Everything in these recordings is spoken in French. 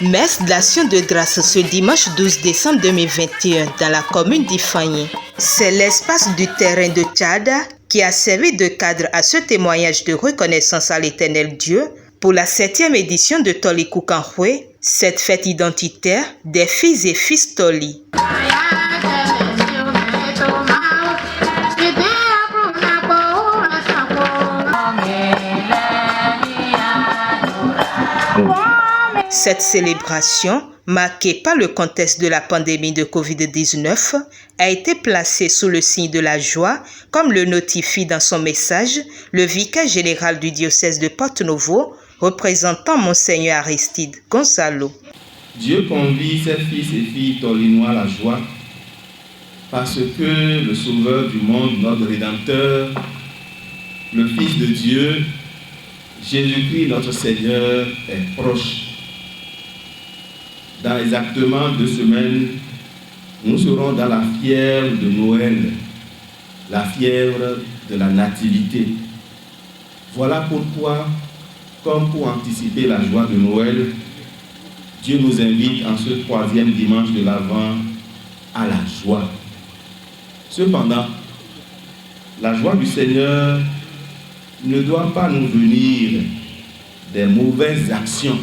Messe d'Action de grâce ce dimanche 12 décembre 2021 dans la commune d'Ifanye. C'est l'espace du terrain de Tchada qui a servi de cadre à ce témoignage de reconnaissance à l'Éternel Dieu pour la 7e édition de Toli Kukanwe, cette fête identitaire des filles et fils Toli. Cette célébration, marquée par le contexte de la pandémie de Covid-19, a été placée sous le signe de la joie, comme le notifie dans son message le vicaire général du diocèse de Porto-Novo, représentant Monseigneur Aristide Gonzalo. Dieu convie ses fils et filles tolinois à la joie, parce que le Sauveur du monde, notre Rédempteur, le Fils de Dieu, Jésus-Christ notre Seigneur, est proche. Dans exactement 2 semaines, nous serons dans la fièvre de Noël, la fièvre de la nativité. Voilà pourquoi, comme pour anticiper la joie de Noël, Dieu nous invite en ce 3e dimanche de l'Avent à la joie. Cependant, la joie du Seigneur ne doit pas nous venir des mauvaises actions.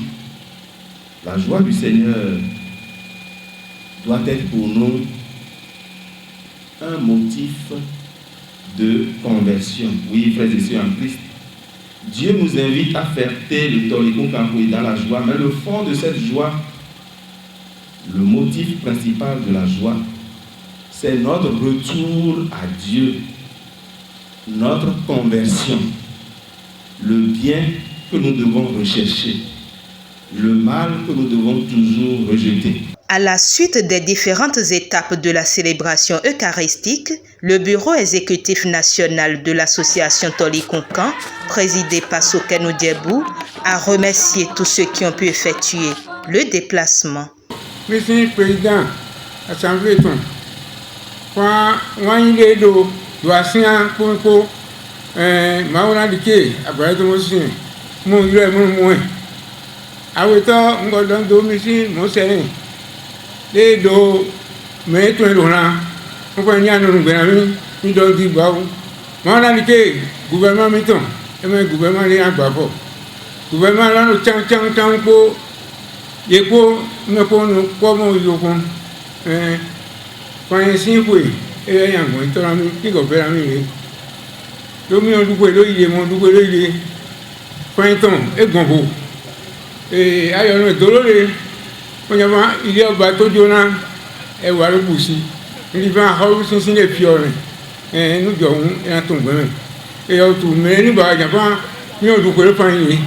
La joie du Seigneur doit être pour nous un motif de conversion. Oui, frères et sœurs en Christ, Dieu nous invite à faire taire le Toli Kukanwe dans la joie, mais le fond de cette joie, le motif principal de la joie, c'est notre retour à Dieu, notre conversion, le bien que nous devons rechercher, le mal que nous devons toujours rejeter. À la suite des différentes étapes de la célébration eucharistique, le bureau exécutif national de l'association Toli Kukan, présidé par Sokeno Diebou, a remercié tous ceux qui ont pu effectuer le déplacement. Monsieur le Président, Assemblée, quand on est do doisien pour maoula dike abraito mosin mon yule mon aweto ngodon do misi mo serin le do me to lona ko nya no ngbe mi do di gba o maoula dike gouvernement mi ton e me gouvernement le agba fo gouvernement la no chan ko yepo me ko no ko mo yokun quand si fue e yan mo to la mi ki go bera mi re lómi ọdúnpẹ lóyè mọ ọdúnpẹ lóyè fẹntàn ẹgbọnbò ayọ̀nà ìdólóre wọnyẹmọ ilé ọba tó jóná ẹwà ló bù sí níbi àwọn sísìn lè fi ọrìn níjọ ọhún ẹyà tó ń gbẹmẹ ẹyà tó mẹrẹ nígbà àjàpá ní ọdúnpẹ ló fàyìn yìí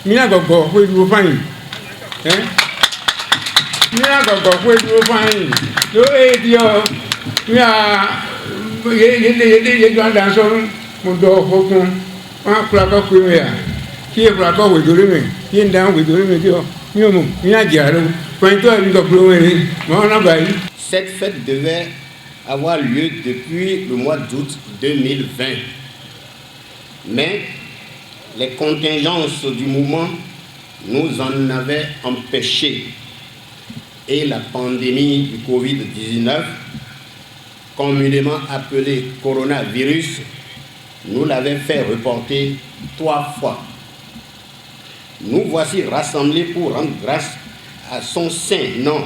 ní àgọgọ pé dúró fàyìn ní àgọgọ pé dúró fàyìn ló èdè ọ ní à yéé dùn àdánsọrún. Mon dos fokun wa plaka kwemea ki plaka wedorime ki ndan wedorime dio nyomo ni ajaro pointo ali do plomere ma bayi. Cette fête devait avoir lieu depuis le mois d'août 2020. Mais les contingences du moment nous en avaient empêchés et la pandémie du Covid-19, communément appelée coronavirus, nous l'avons fait reporter 3 fois. Nous voici rassemblés pour rendre grâce à son saint nom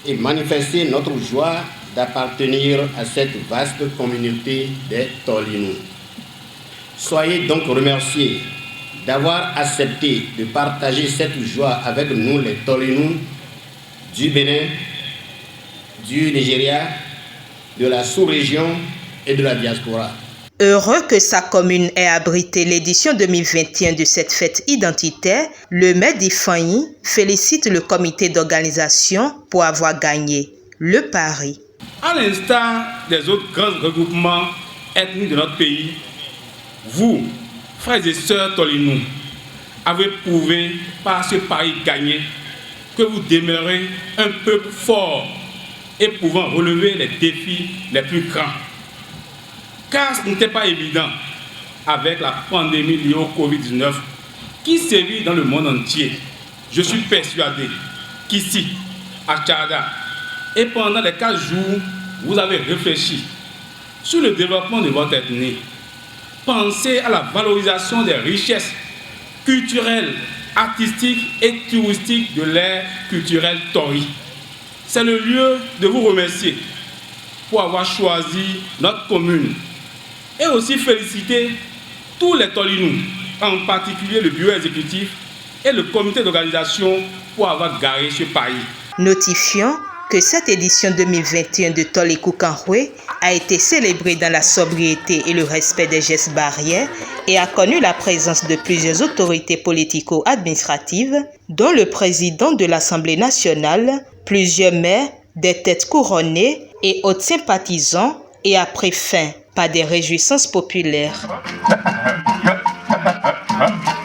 et manifester notre joie d'appartenir à cette vaste communauté des Tolinou. Soyez donc remerciés d'avoir accepté de partager cette joie avec nous les Tolinou du Bénin, du Nigeria, de la sous-région et de la diaspora. Heureux que sa commune ait abrité l'édition 2021 de cette fête identitaire, le maire d'Ifanye félicite le comité d'organisation pour avoir gagné le pari. À l'instar des autres grands regroupements ethniques de notre pays, vous, frères et sœurs Tolinou, avez prouvé par ce pari gagné que vous demeurez un peuple fort et pouvant relever les défis les plus grands. Car ce n'était pas évident avec la pandémie liée au Covid-19 qui sévit dans le monde entier. Je suis persuadé qu'ici, à Tchada, et pendant les 4 jours, vous avez réfléchi sur le développement de votre ethnie. Pensez à la valorisation des richesses culturelles, artistiques et touristiques de l'ère culturelle Tori. C'est le lieu de vous remercier pour avoir choisi notre commune et aussi féliciter tous les Tolinous, en particulier le bureau exécutif et le comité d'organisation pour avoir garé ce pays. Notifions que cette édition 2021 de Toli-Koukanoué a été célébrée dans la sobriété et le respect des gestes barrières et a connu la présence de plusieurs autorités politico-administratives, dont le président de l'Assemblée nationale, plusieurs maires, des têtes couronnées et autres sympathisants, et a pris fin par des réjouissances populaires.